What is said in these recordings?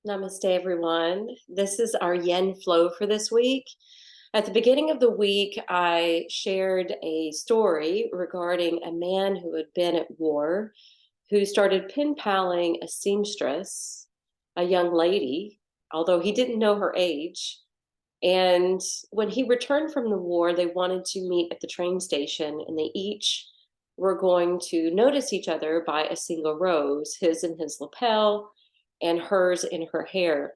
Namaste, everyone. This is our Yin Flow for this week. At the beginning of the week, I shared a story regarding a man who had been at war, who started pen paling a seamstress, a young lady, although he didn't know her age. And when he returned from the war, they wanted to meet at the train station, and they each were going to notice each other by a single rose, his in his lapel and hers in her hair.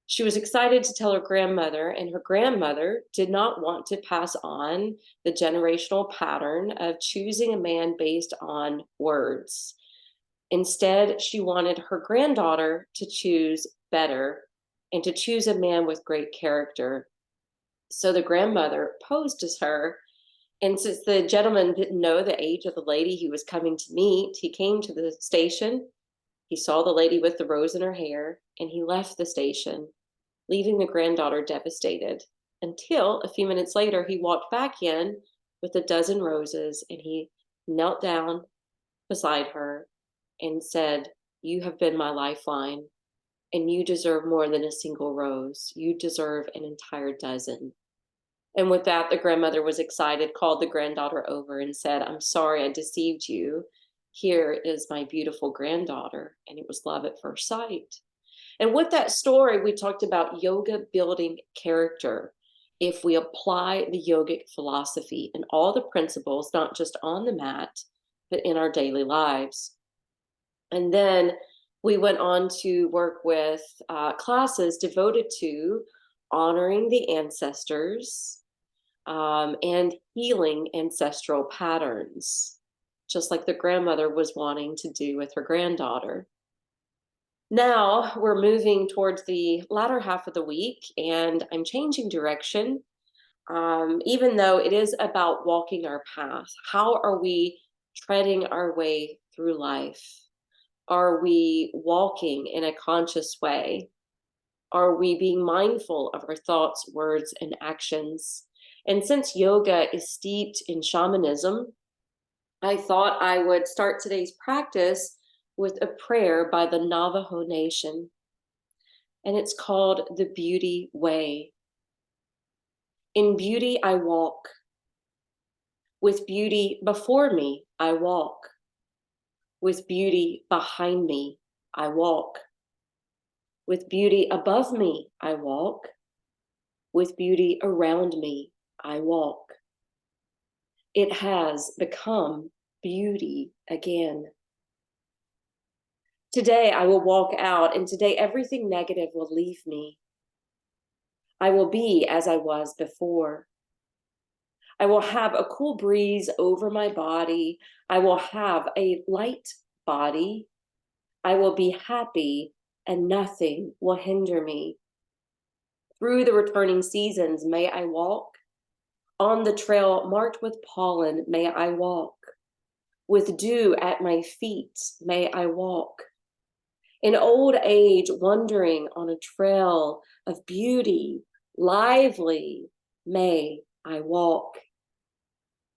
She was excited to tell her grandmother, and her grandmother did not want to pass on the generational pattern of choosing a man based on words. Instead, she wanted her granddaughter to choose better and to choose a man with great character. So the grandmother posed as her. And since the gentleman didn't know the age of the lady he was coming to meet, he came to the station. He saw the lady with the rose in her hair, and he left the station, leaving the granddaughter devastated. Until a few minutes later, he walked back in with a dozen roses, and he knelt down beside her and said, "You have been my lifeline, and you deserve more than a single rose. You deserve an entire dozen." And with that, the grandmother was excited, called the granddaughter over and said, "I'm sorry I deceived you. Here is my beautiful granddaughter." And it was love at first sight. And with that story, we talked about yoga building character. If we apply the yogic philosophy and all the principles, not just on the mat, but in our daily lives. And then we went on to work with classes devoted to honoring the ancestors, and healing ancestral patterns, just like the grandmother was wanting to do with her granddaughter. Now we're moving towards the latter half of the week, and I'm changing direction. Even though it is about walking our path, how are we treading our way through life? Are we walking in a conscious way? Are we being mindful of our thoughts, words, and actions? And since yoga is steeped in shamanism, I thought I would start today's practice with a prayer by the Navajo Nation. And it's called the Beauty Way. In beauty, I walk. With beauty before me, I walk. With beauty behind me, I walk. With beauty above me, I walk. With beauty around me, I walk. It has become beauty again. Today I will walk out, and today everything negative will leave me. I will be as I was before. I will have a cool breeze over my body. I will have a light body. I will be happy, and nothing will hinder me. Through the returning seasons, may I walk. On the trail marked with pollen, may I walk. With dew at my feet, may I walk. In old age, wandering on a trail of beauty, lively, may I walk.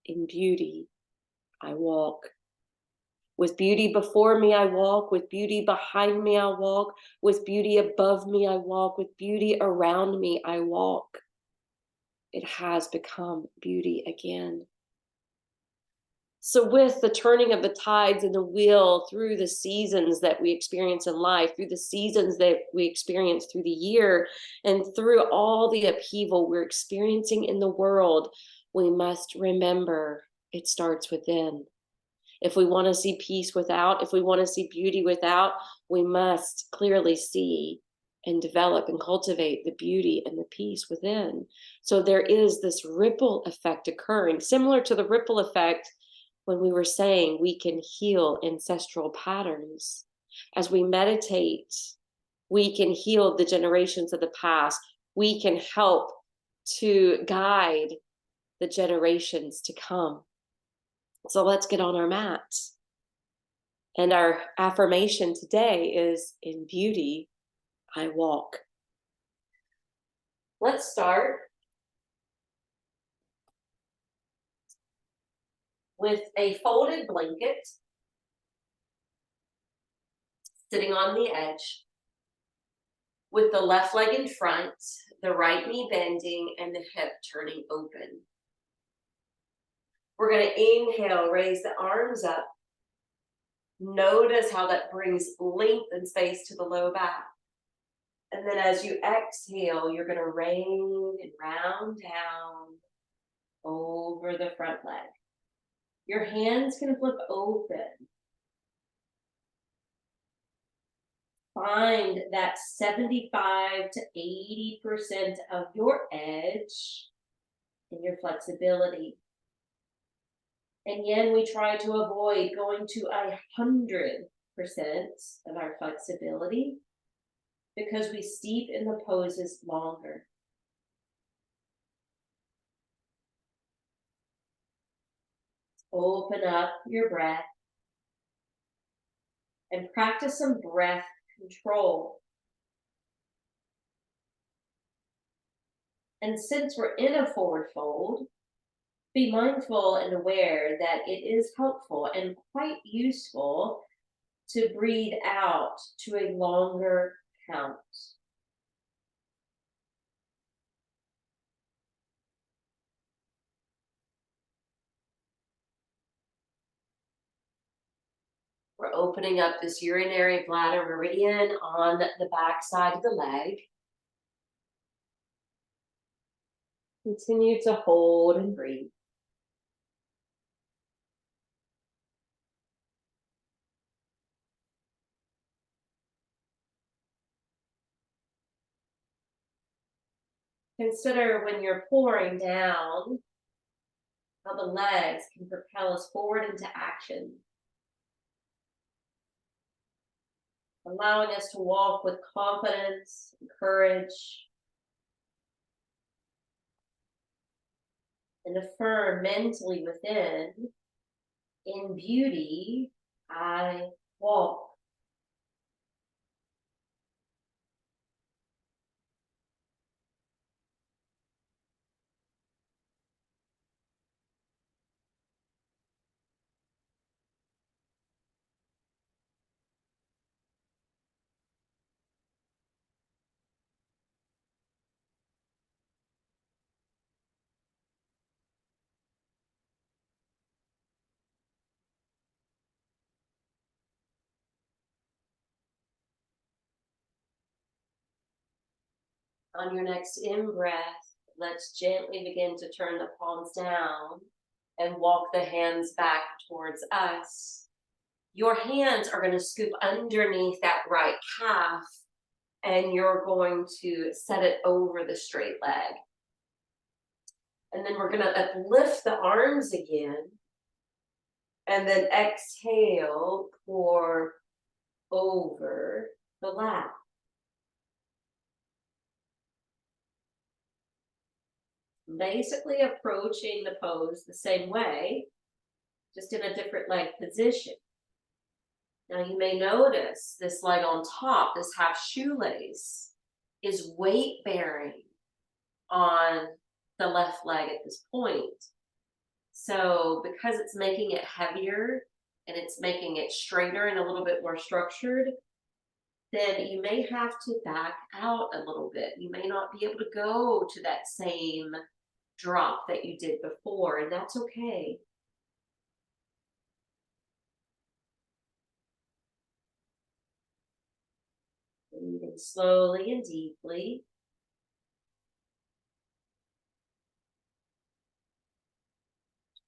In beauty, I walk. With beauty before me, I walk. With beauty behind me, I walk. With beauty above me, I walk. With beauty around me, I walk. It has become beauty again. So with the turning of the tides and the wheel through the seasons that we experience in life, through the seasons that we experience through the year, and through all the upheaval we're experiencing in the world, we must remember it starts within. If we want to see peace without, if we want to see beauty without, we must clearly see and develop and cultivate the beauty and the peace within. So there is this ripple effect occurring, similar to the ripple effect when we were saying we can heal ancestral patterns. As we meditate, we can heal the generations of the past. We can help to guide the generations to come. So let's get on our mats. And our affirmation today is, in beauty, I walk. Let's start with a folded blanket sitting on the edge. with the left leg in front, the right knee bending, and the hip turning open. We're going to inhale, raise the arms up. Notice how that brings length and space to the low back. And then as you exhale, you're going to rain and round down over the front leg. Your hands can flip open. Find that 75 to 80% of your edge and your flexibility. And yin, we try to avoid going to 100% of our flexibility because we steepen the poses longer. Open up your breath and practice some breath control. And since we're in a forward fold, be mindful and aware that it is helpful and quite useful to breathe out to a longer count. We're opening up this urinary bladder meridian on the back side of the leg. Continue to hold and breathe. Consider when you're pouring down how the legs can propel us forward into action, allowing us to walk with confidence and courage, and affirm mentally within, in beauty, I walk. On your next in-breath, let's gently begin to turn the palms down and walk the hands back towards us. Your hands are going to scoop underneath that right calf, and you're going to set it over the straight leg. And then we're going to uplift the arms again, and then exhale, pour over the lap. Basically approaching the pose the same way, just in a different leg position. Now you may notice this leg on top, this half shoelace, is weight bearing on the left leg at this point. So because it's making it heavier and it's making it straighter and a little bit more structured, then you may have to back out a little bit. You may not be able to go to that same drop that you did before, and that's okay. Breathing slowly and deeply.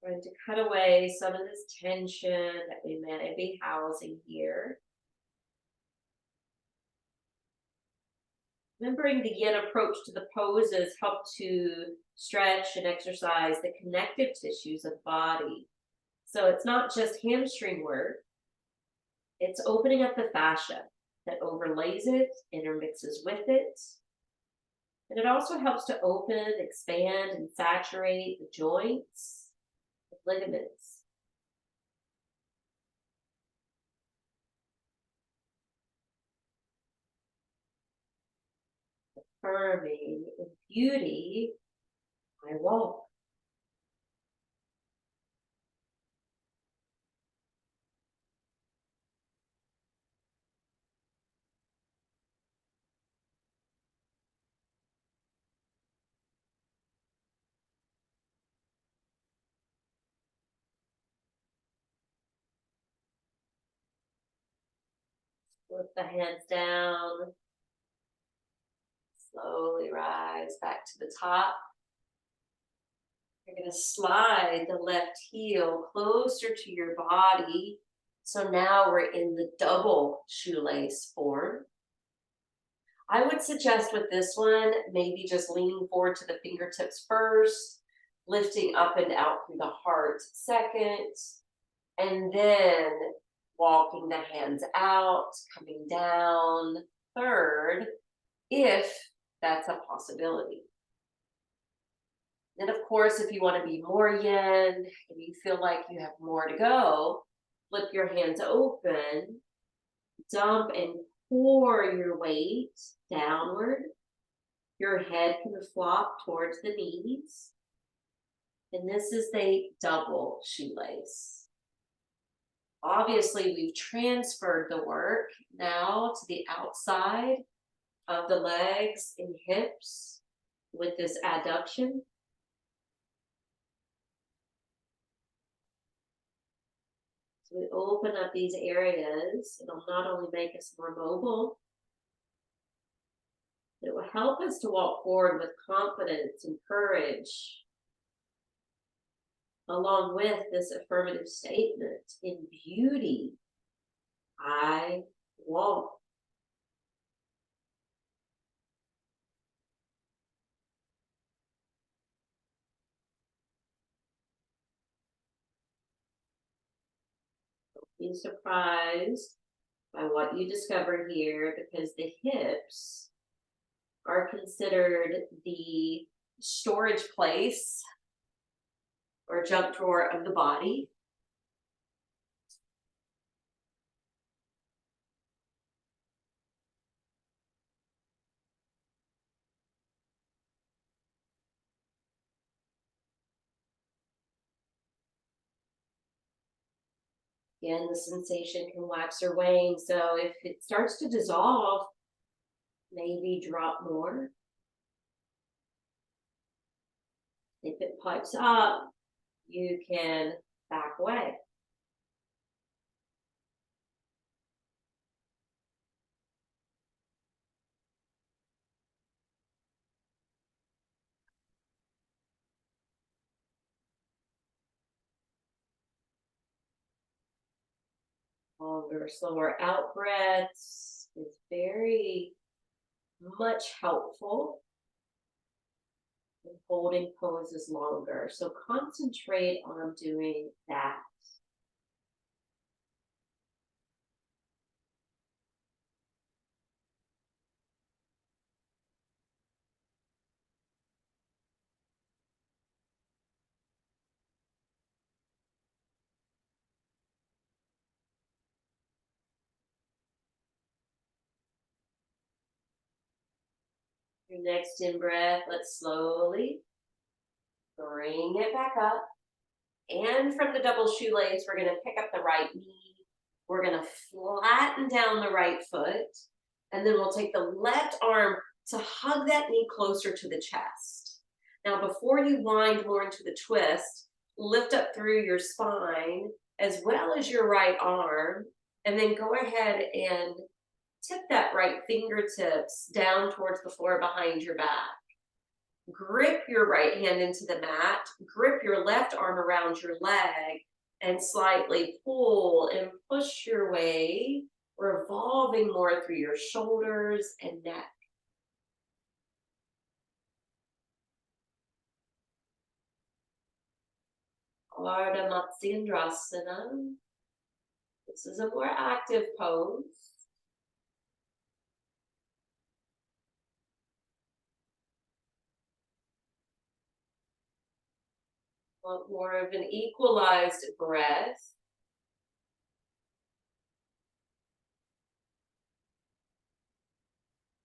Trying to cut away some of this tension that we may be housing here. Remembering the yin approach to the poses help to stretch and exercise the connective tissues of the body. So it's not just hamstring work, it's opening up the fascia that overlays it, intermixes with it. And it also helps to open, expand, and saturate the joints, the ligaments. Affirming in beauty, I walk. Lift the hands down. Slowly rise back to the top. You're going to slide the left heel closer to your body. So now we're in the double shoelace form. I would suggest with this one, maybe just leaning forward to the fingertips first, lifting up and out through the heart second, and then walking the hands out, coming down third, if that's a possibility. And of course, if you want to be more yin and you feel like you have more to go, flip your hands open, dump and pour your weight downward. Your head can flop towards the knees. And this is the double shoelace. Obviously, we've transferred the work now to the outside of the legs and hips with this adduction. So we open up these areas. It'll not only make us more mobile, it will help us to walk forward with confidence and courage, along with this affirmative statement: in beauty, I walk. Don't be surprised by what you discover here, because the hips are considered the storage place or junk drawer of the body. Again, the sensation can wax or wane. So if it starts to dissolve, maybe drop more. If it pipes up, you can back away. Longer, slower out breaths is very much helpful in holding poses longer. So concentrate on doing that. Your next in breath, let's slowly bring it back up. And from the double shoelace, we're going to pick up the right knee. We're going to flatten down the right foot. And then we'll take the left arm to hug that knee closer to the chest. Now, before you wind more into the twist, lift up through your spine as well as your right arm. And then go ahead and tip that right fingertips down towards the floor behind your back. Grip your right hand into the mat, grip your left arm around your leg, and slightly pull and push your way, revolving more through your shoulders and neck. Ardha Matsyendrasana. This is a more active pose. Want more of an equalized breath.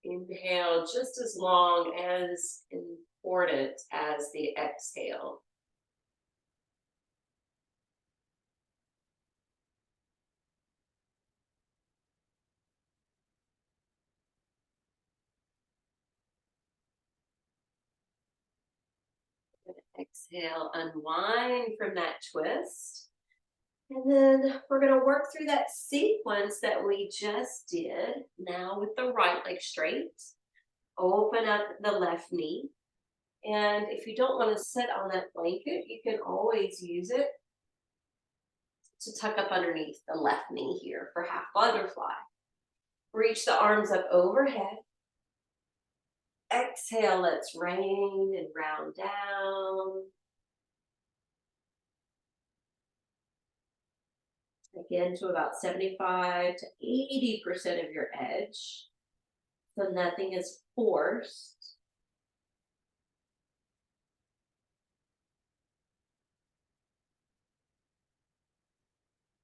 Inhale just as long as important as the exhale. Exhale, unwind from that twist. And then we're going to work through that sequence that we just did. Now with the right leg straight, open up the left knee. And if you don't want to sit on that blanket, you can always use it to tuck up underneath the left knee here for half butterfly. Reach the arms up overhead. Exhale, let's rain and round down. Again, to about 75 to 80% of your edge. So nothing is forced.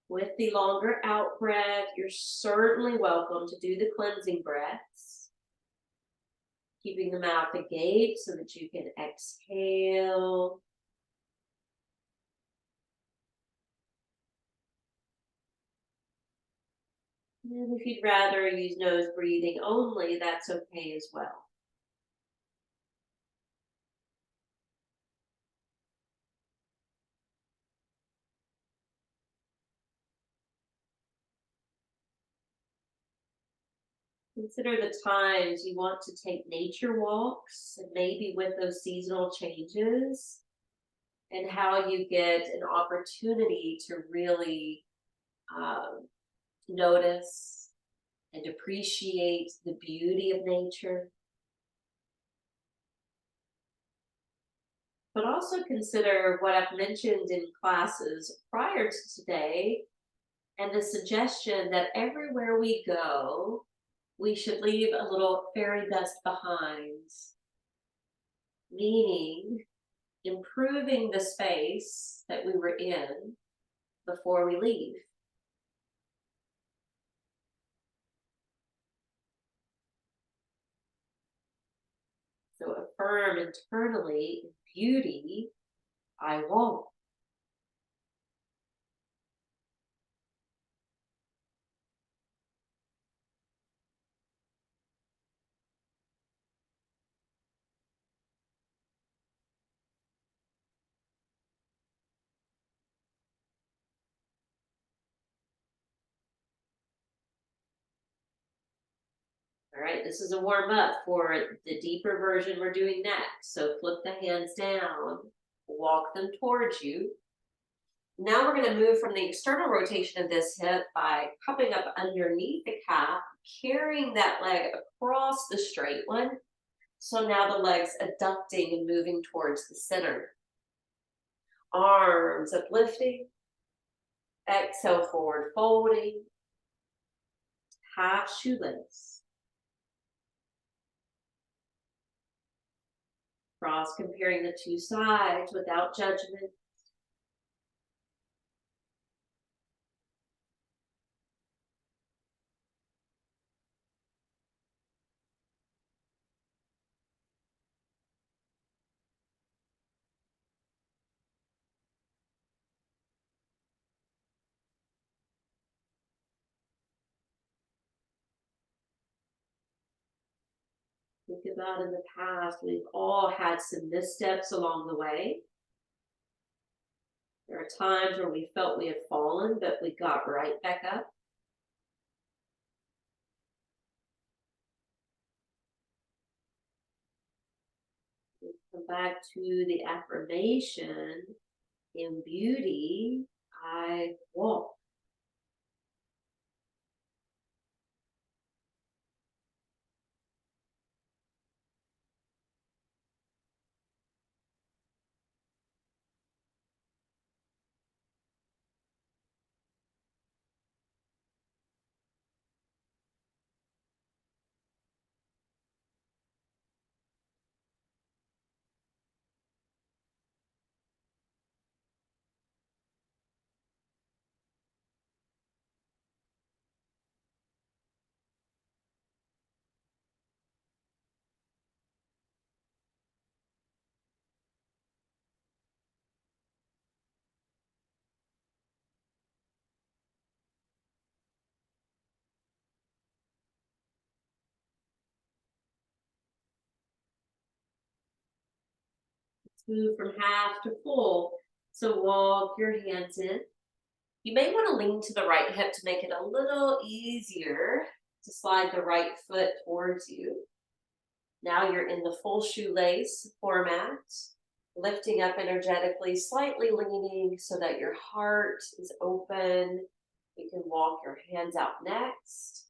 With the longer out breath, you're certainly welcome to do the cleansing breaths. Keeping the mouth agape so that you can exhale. And if you'd rather use nose breathing only, that's okay as well. Consider the times you want to take nature walks, and maybe with those seasonal changes, and how you get an opportunity to really um, notice and appreciate the beauty of nature. But also consider what I've mentioned in classes prior to today, and the suggestion that everywhere we go, we should leave a little fairy dust behind, meaning improving the space that we were in before we leave. So affirm internally, beauty, I walk. All right, this is a warm up for the deeper version we're doing next. So flip the hands down, walk them towards you. Now we're going to move from the external rotation of this hip by cupping up underneath the calf, carrying that leg across the straight one. So now the leg's adducting and moving towards the center. Arms uplifting. Exhale, forward folding. Half shoelace. Cross comparing the two sides without judgment. Think about in the past, we've all had some missteps along the way. There are times where we felt we had fallen, but we got right back up. We come back to the affirmation, in beauty, I walk. Let's move from half to full. So walk your hands in. You may want to lean to the right hip to make it a little easier to slide the right foot towards you. Now you're in the full shoelace format, lifting up energetically, slightly leaning so that your heart is open. You can walk your hands out next.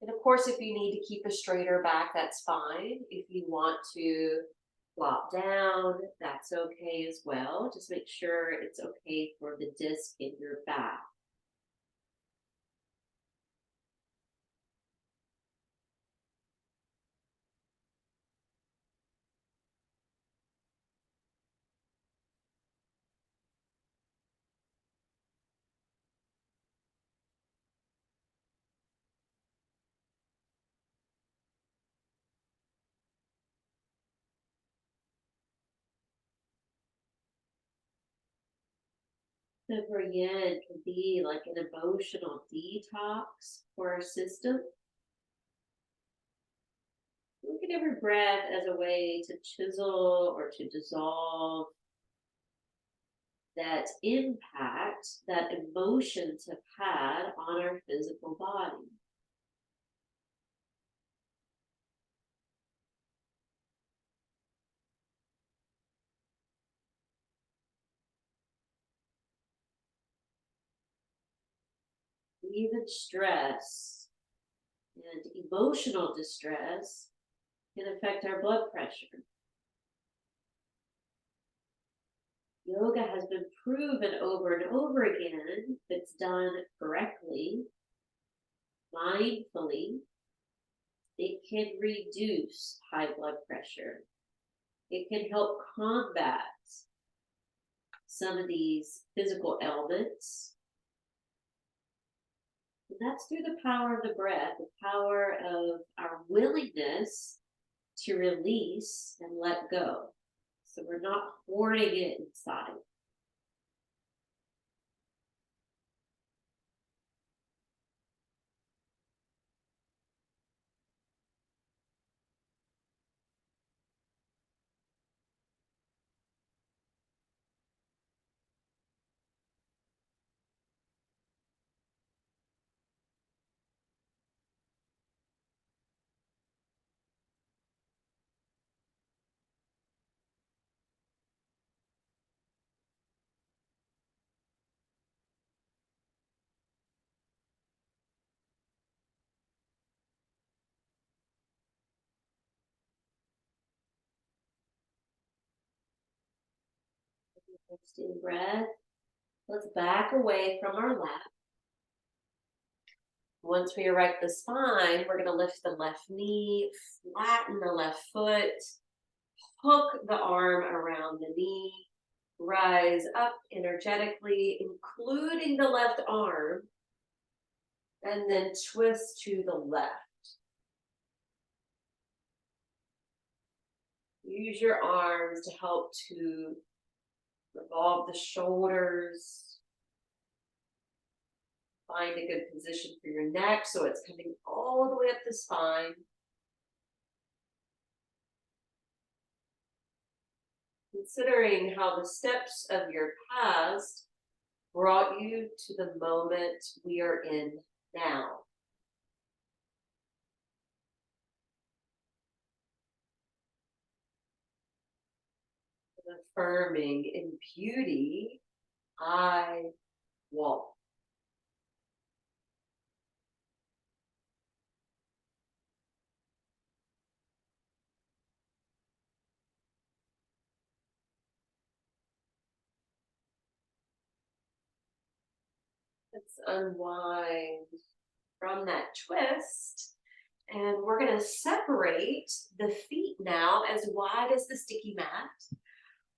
And of course, if you need to keep a straighter back, that's fine. If you want to flop down, that's okay as well. Just make sure it's okay for the disc in your back. Super yin can be like an emotional detox for our system. Look at every breath as a way to chisel or to dissolve that impact that emotions have had on our physical body. Even stress and emotional distress can affect our blood pressure. Yoga has been proven over and over again, if it's done correctly, mindfully, it can reduce high blood pressure. It can help combat some of these physical ailments. And that's through the power of the breath, the power of our willingness to release and let go. So we're not hoarding it inside. Next in breath. Let's back away from our lap. Once we erect the spine, we're going to lift the left knee, flatten the left foot, hook the arm around the knee, rise up energetically, including the left arm, and then twist to the left. Use your arms to help to revolve the shoulders. Find a good position for your neck so it's coming all the way up the spine. Considering how the steps of your past brought you to the moment we are in now. Affirming in beauty, I walk. Let's unwind from that twist. And we're going to separate the feet now as wide as the sticky mat.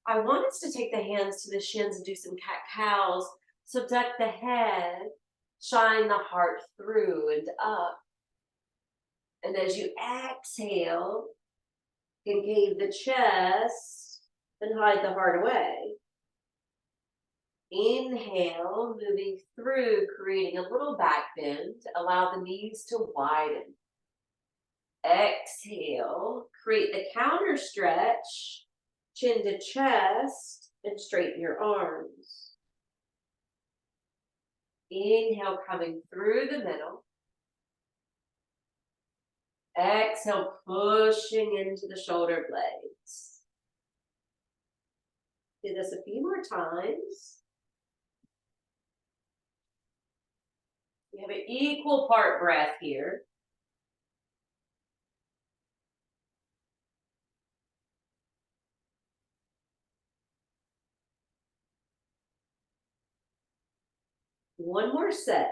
I want us to take the hands to the shins and do some cat-cows. Subduct the head, shine the heart through and up. And as you exhale, engage the chest and hide the heart away. Inhale, moving through, creating a little back bend. Allow the knees to widen. Exhale, create the counter stretch, chin to chest, and straighten your arms. Inhale, coming through the middle. Exhale, pushing into the shoulder blades. Do this a few more times. We have an equal part breath here. One more set.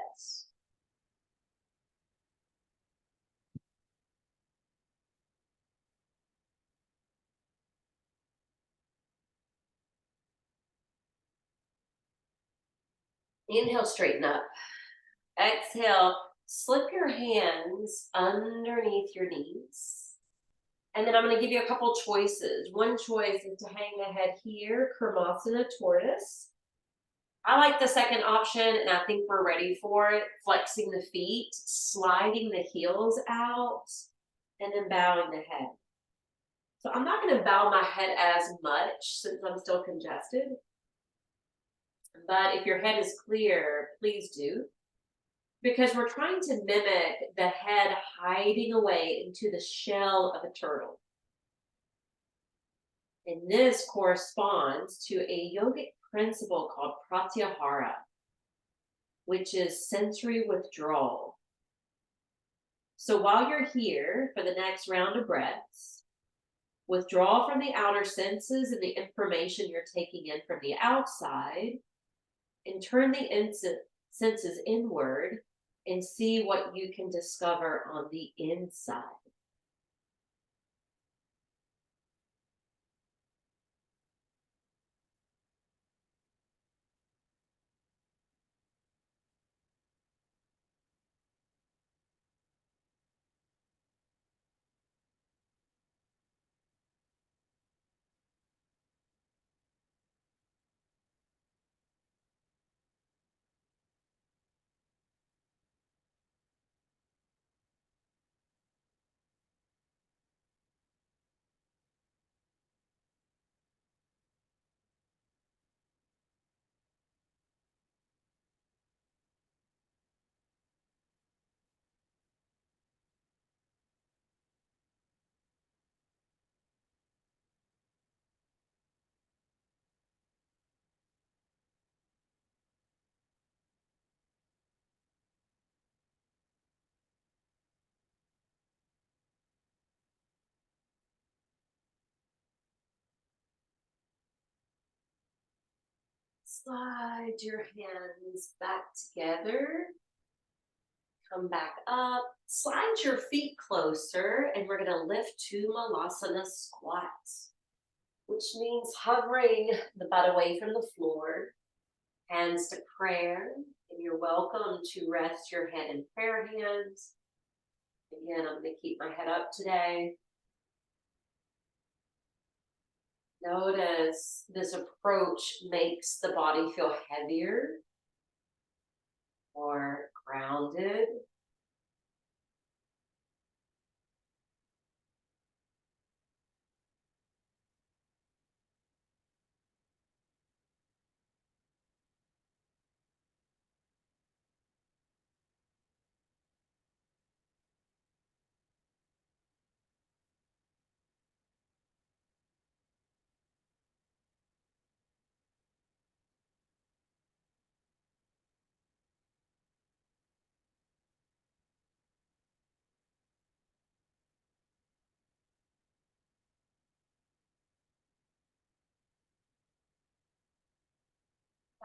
Inhale, straighten up. Exhale, slip your hands underneath your knees. And then I'm going to give you a couple choices. One choice is to hang the head here, Kurmasana tortoise. I like the second option, and I think we're ready for it. Flexing the feet, sliding the heels out, and then bowing the head. So I'm not going to bow my head as much since I'm still congested. But if your head is clear, please do. Because we're trying to mimic the head hiding away into the shell of a turtle. And this corresponds to a yogic principle called pratyahara, which is sensory withdrawal. So while you're here for the next round of breaths, withdraw from the outer senses and the information you're taking in from the outside, and turn the senses inward and see what you can discover on the inside. Slide your hands back together. Come back up. Slide your feet closer, and we're going to lift to Malasana squat, which means hovering the butt away from the floor, hands to prayer. And you're welcome to rest your head in prayer hands. Again, I'm going to keep my head up today. Notice this approach makes the body feel heavier or grounded.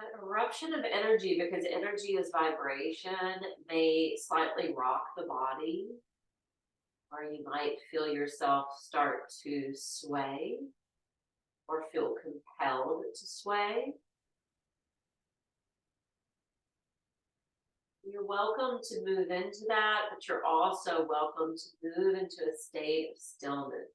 An eruption of energy, because energy is vibration, may slightly rock the body, or you might feel yourself start to sway or feel compelled to sway. You're welcome to move into that, but you're also welcome to move into a state of stillness.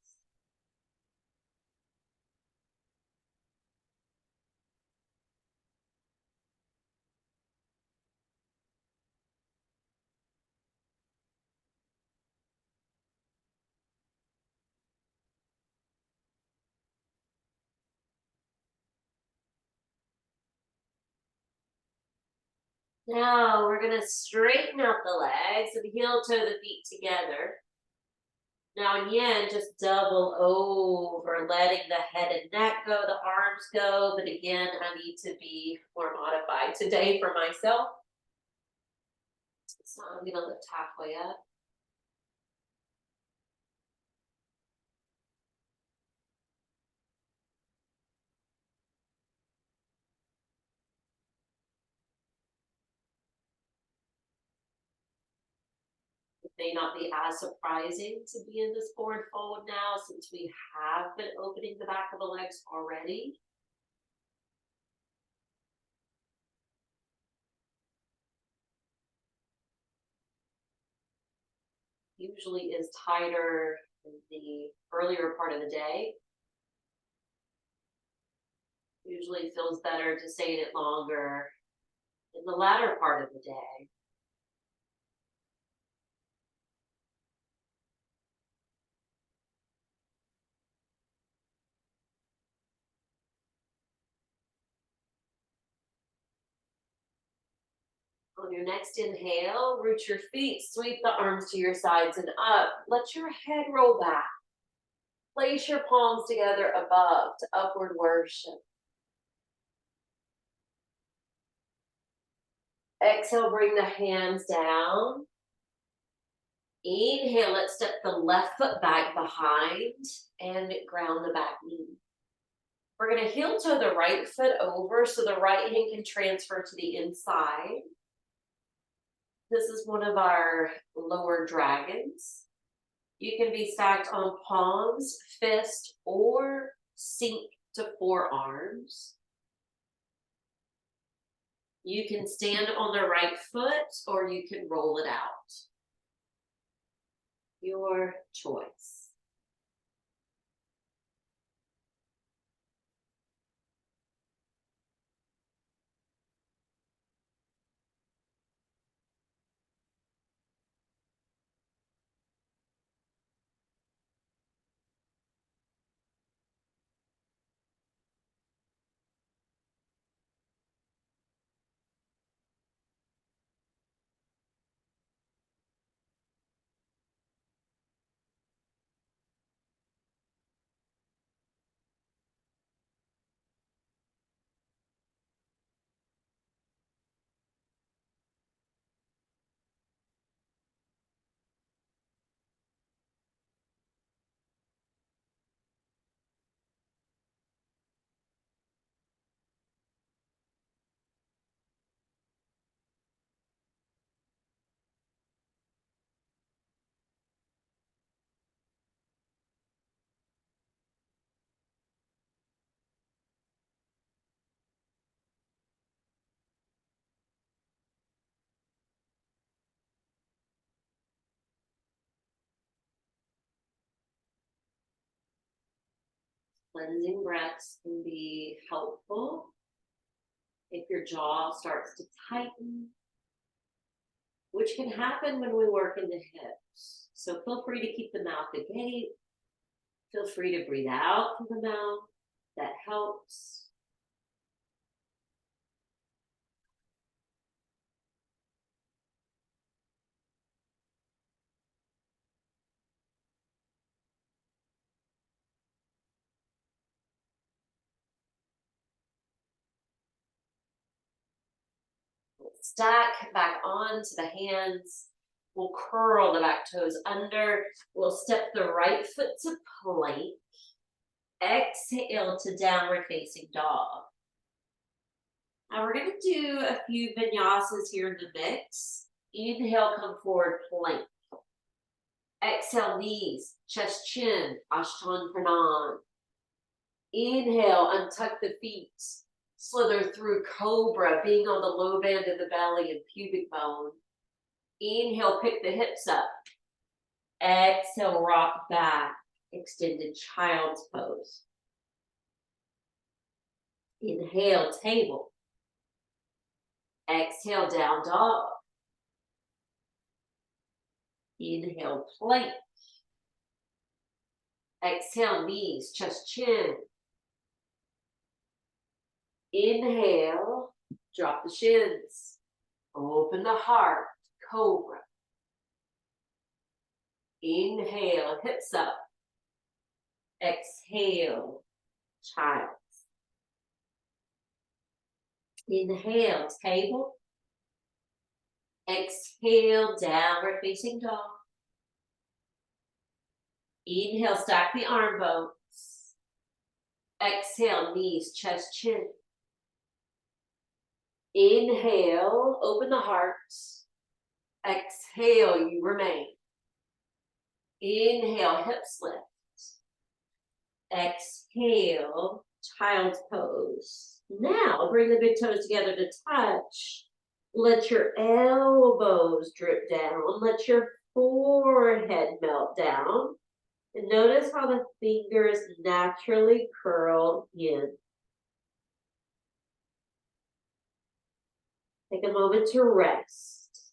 Now we're going to straighten out the legs and heel toe the feet together. Now in yin, just double over, letting the head and neck go, the arms go. But again, I need to be more modified today for myself. So I'm going to lift halfway up. It may not be as surprising to be in this forward fold now since we have been opening the back of the legs already. Usually is tighter in the earlier part of the day. Usually feels better to stay in it longer in the latter part of the day. On your next inhale, root your feet, sweep the arms to your sides and up. Let your head roll back. Place your palms together above to upward worship. Exhale, bring the hands down. Inhale, let's step the left foot back behind and ground the back knee. We're going to heel toe the right foot over so the right hand can transfer to the inside. This is one of our lower dragons. You can be stacked on palms, fist, or sink to forearms. You can stand on the right foot or you can roll it out. Your choice. Cleansing breaths can be helpful if your jaw starts to tighten, which can happen when we work in the hips. So feel free to keep the mouth agape. Feel free to breathe out through the mouth. That helps. Stack back onto the hands. We'll curl the back toes under. We'll step the right foot to plank. Exhale to downward facing dog. Now we're going to do a few vinyasas here in the mix. Inhale, come forward, plank. Exhale, knees, chest, chin, Ashtan Pranam. Inhale, untuck the feet. Slither through cobra, being on the low band of the belly and pubic bone. Inhale, pick the hips up. Exhale, rock back. Extended child's pose. Inhale, table. Exhale, down dog. Inhale, plank. Exhale, knees, chest, chin. Inhale, drop the shins. open the heart, cobra. Inhale, hips up. Exhale, child. Inhale, table. Exhale, downward facing dog. Inhale, stack the arm bones. Exhale, knees, chest, chin. Inhale, open the heart. Exhale, you remain. Inhale, hips lift. Exhale, child's pose. Now bring the big toes together to touch. Let your elbows drip down. Let your forehead melt down. And notice how the fingers naturally curl in. Take a moment to rest.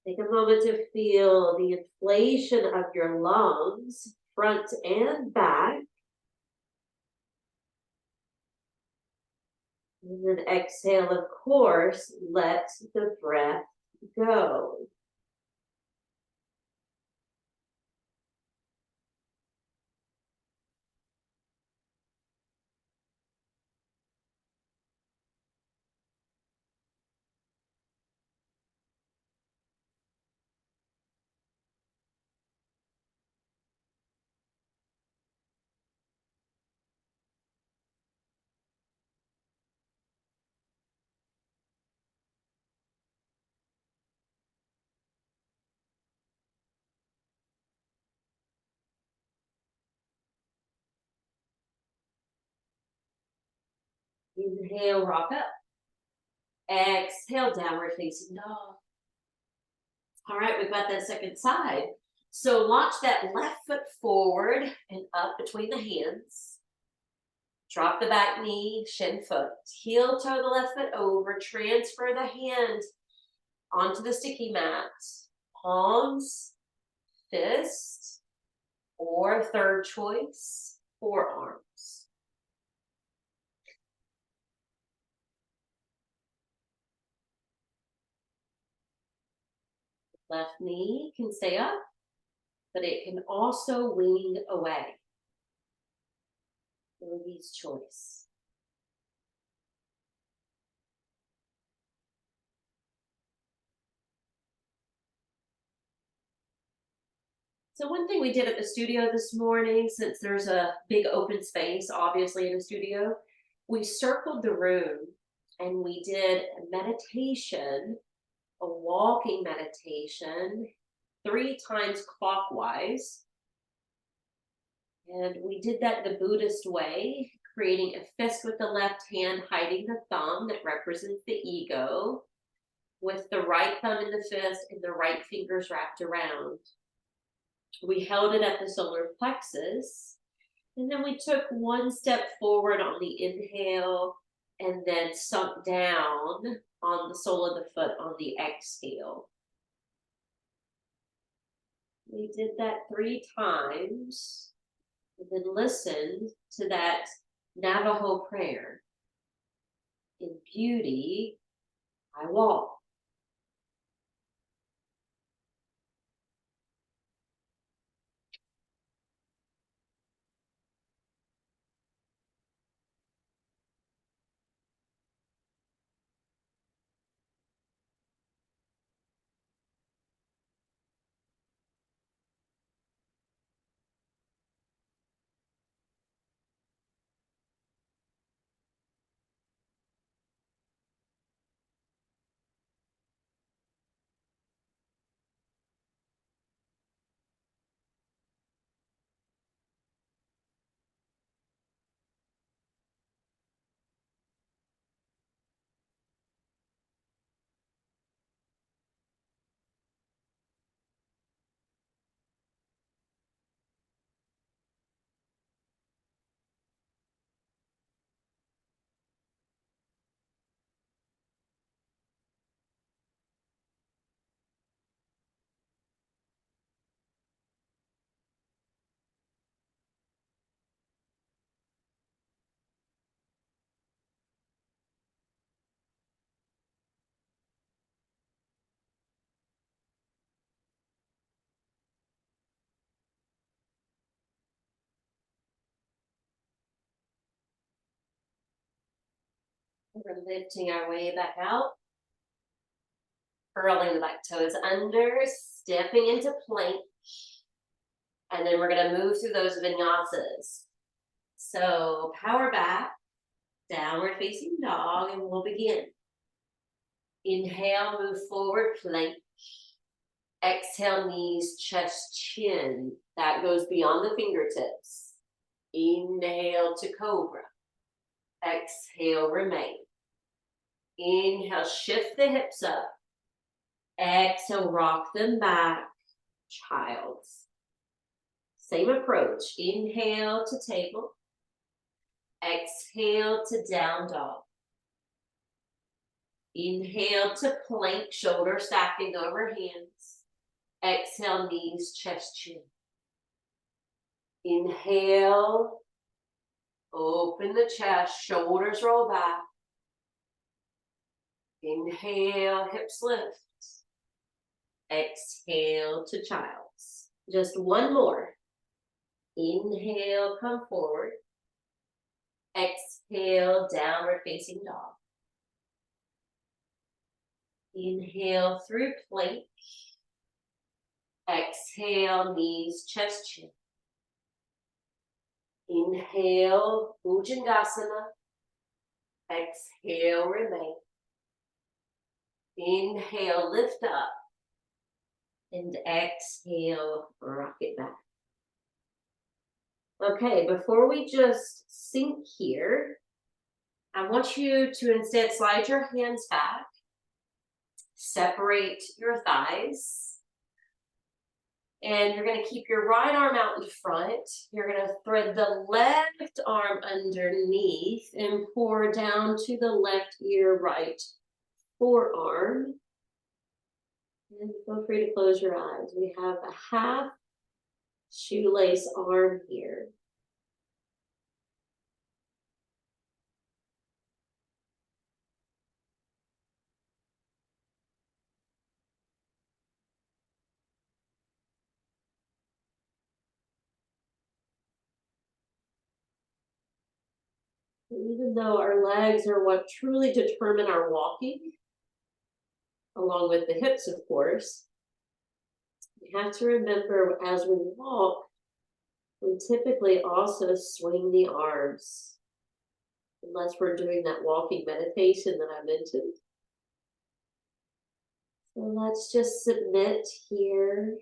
Take a moment to feel the inflation of your lungs, front and back. And then exhale, of course, let the breath go. Inhale, rock up. Exhale, downward facing dog. All right, we've got that second side. So launch that left foot forward and up between the hands. Drop the back knee, shin foot. Heel toe the left foot over. Transfer the hand onto the sticky mat. Palms, fist, or third choice, forearms. Left knee can stay up, but it can also wing away. Yogi's choice. So one thing we did at the studio this morning, since there's a big open space, obviously, in the studio, we circled the room and we did a meditation, a walking meditation, 3 times clockwise. And we did that the Buddhist way, creating a fist with the left hand, hiding the thumb that represents the ego, with the right thumb in the fist and the right fingers wrapped around. We held it at the solar plexus, and then we took one step forward on the inhale and then sunk down on the sole of the foot on the exhale. We did that 3 times, and then listened to that Navajo prayer. In beauty, I walk. We're lifting our way back out, curling the back toes under, stepping into plank, and then we're going to move through those vinyasas. So power back, downward facing dog, and we'll begin. Inhale, move forward, plank. Exhale, knees, chest, chin. That goes beyond the fingertips. Inhale to cobra. Exhale, remain. Inhale, shift the hips up. Exhale, rock them back. Child's. Same approach. Inhale to table. Exhale to down dog. Inhale to plank, shoulder stacking over hands. Exhale, knees, chest, chin. Inhale, open the chest, shoulders roll back. Inhale, hips lift. Exhale to child's. Just one more. Inhale, come forward. Exhale, downward facing dog. Inhale through plank. Exhale, knees, chest, chin. Inhale, Bhujangasana. Exhale, remain. Inhale, lift up. And exhale, rock it back. Okay, before we just sink here, I want you to instead slide your hands back, separate your thighs, and you're going to keep your right arm out in front. You're going to thread the left arm underneath and pour down to the left ear, right forearm. And feel free to close your eyes. We have a half shoelace arm here. Even though our legs are what truly determine our walking, along with the hips, of course, we have to remember as we walk, we typically also swing the arms, unless we're doing that walking meditation that I mentioned. So let's just submit here.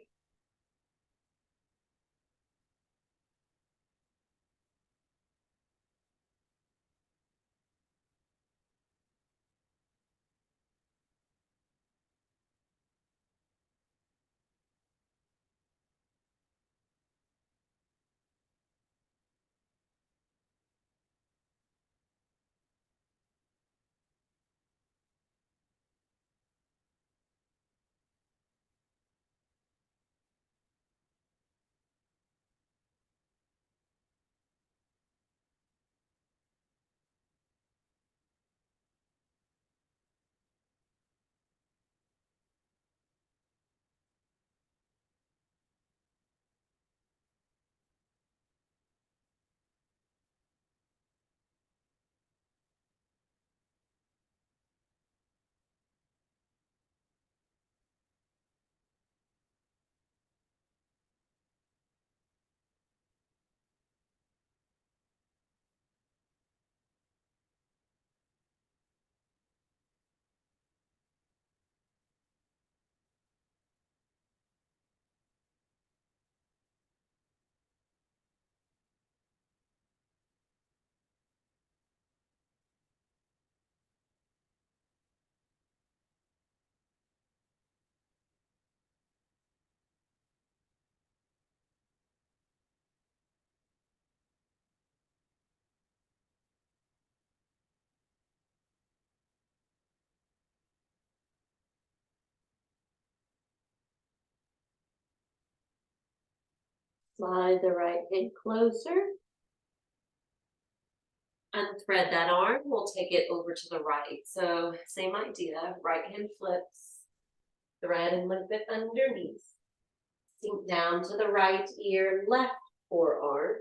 Slide the right hand closer. Unthread that arm. We'll take it over to the right. So same idea. Right hand flips. Thread and lift it underneath. Sink down to the right ear, left forearm.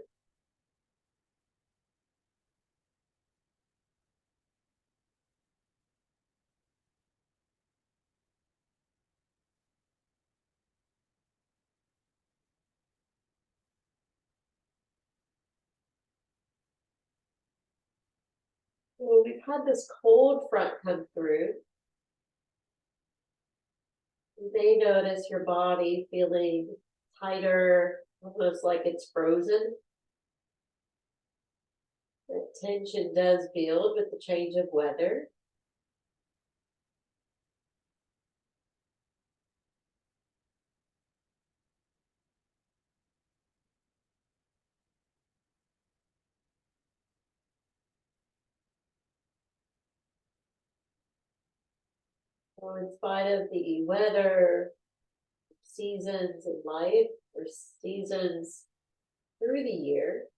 Well, we've had this cold front come through. You may notice your body feeling tighter, almost like it's frozen. The tension does build with the change of weather. So in spite of the weather, seasons in life, or seasons through the year,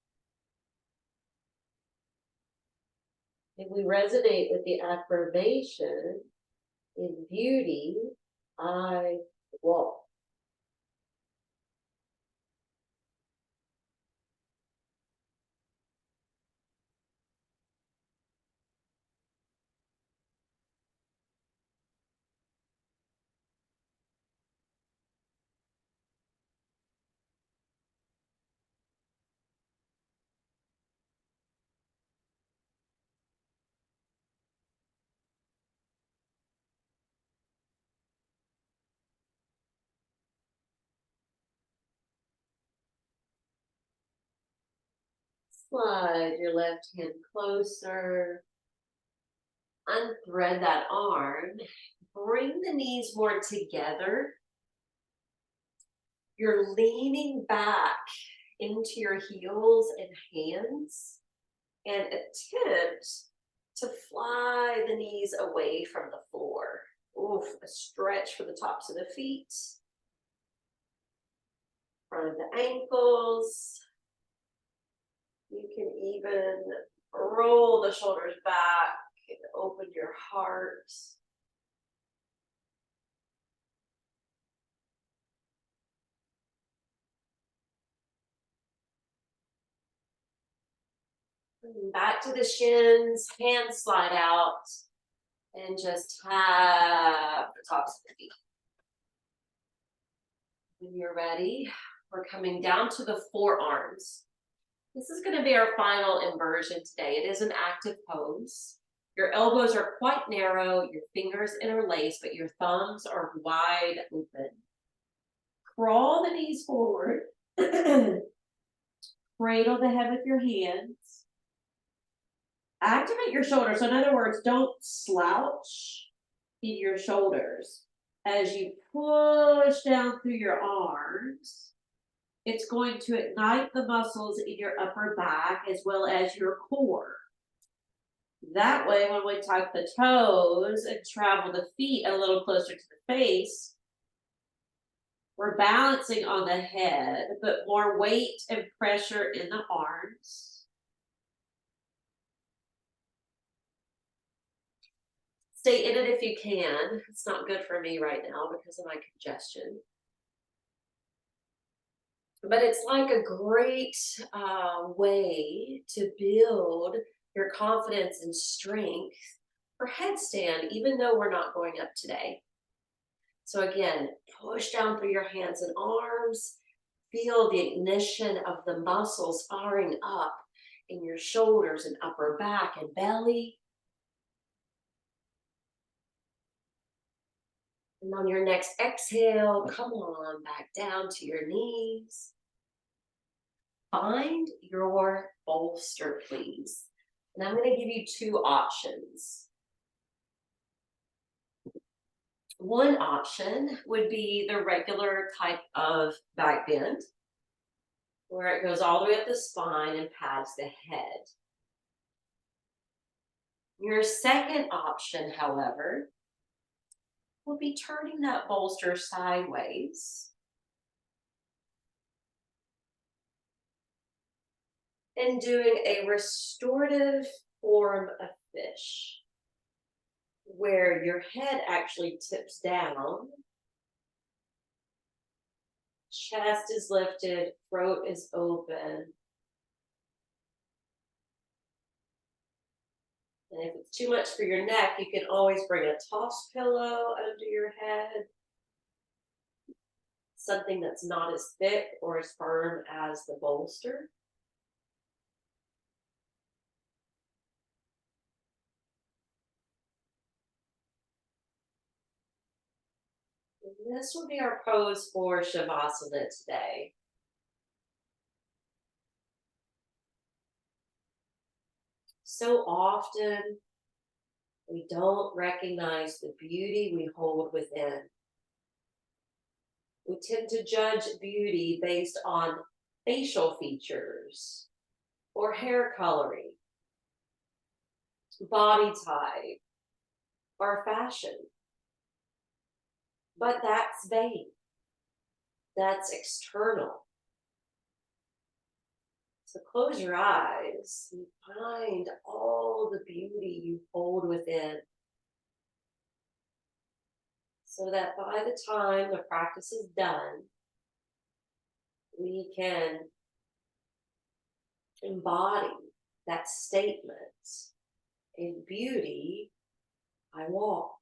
if we resonate with the affirmation, in beauty, I walk. Slide your left hand closer, unthread that arm, bring the knees more together. You're leaning back into your heels and hands and attempt to fly the knees away from the floor. Oof, a stretch for the tops of the feet, front of the ankles. You can even roll the shoulders back and open your heart. Back to the shins, hands slide out, and just tap the tops of the feet. When you're ready, we're coming down to the forearms. This is going to be our final inversion today. It is an active pose. Your elbows are quite narrow, your fingers interlace, but your thumbs are wide open. Crawl the knees forward. Cradle the head with your hands. Activate your shoulders. So in other words, don't slouch in your shoulders. As you push down through your arms, it's going to ignite the muscles in your upper back as well as your core. That way, when we tuck the toes and travel the feet a little closer to the face, we're balancing on the head, but more weight and pressure in the arms. Stay in it if you can. It's not good for me right now because of my congestion. But it's like a great way to build your confidence and strength for headstand, even though we're not going up today. So again, push down through your hands and arms. Feel the ignition of the muscles firing up in your shoulders and upper back and belly. And on your next exhale, come on back down to your knees. Find your bolster, please. And I'm going to give you two options. One option would be the regular type of back bend, where it goes all the way up the spine and pads the head. Your second option, however, will be turning that bolster sideways and doing a restorative form of fish, where your head actually tips down, chest is lifted, throat is open. And if it's too much for your neck, you can always bring a toss pillow under your head, something that's not as thick or as firm as the bolster. This will be our pose for Shavasana today. So often we don't recognize the beauty we hold within. We tend to judge beauty based on facial features or hair coloring, body type, or fashion. But that's vain. That's external. So close your eyes and find all the beauty you hold within so that by the time the practice is done, we can embody that statement: in beauty, I walk.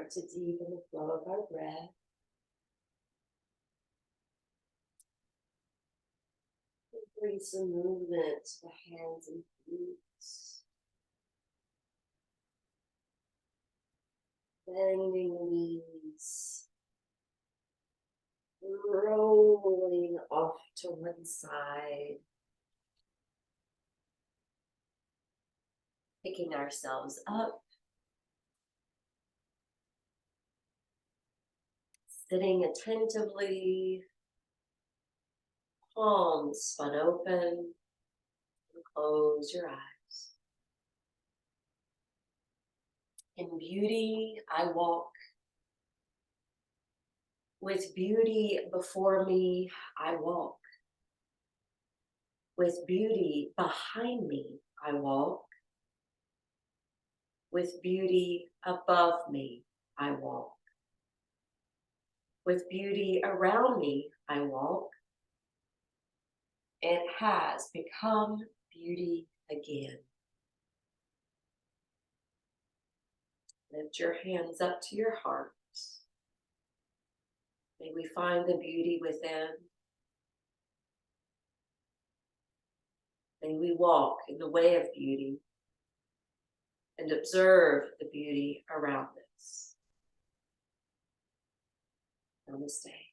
Start to deepen the flow of our breath. Bring some movement to the hands and feet. Bending the knees. Rolling off to one side. Picking ourselves up. Sitting attentively. Palms spun open. And close your eyes. In beauty, I walk. With beauty before me, I walk. With beauty behind me, I walk. With beauty above me, I walk. With beauty around me, I walk. It has become beauty again. Lift your hands up to your heart. May we find the beauty within. May we walk in the way of beauty and observe the beauty around us. Namaste.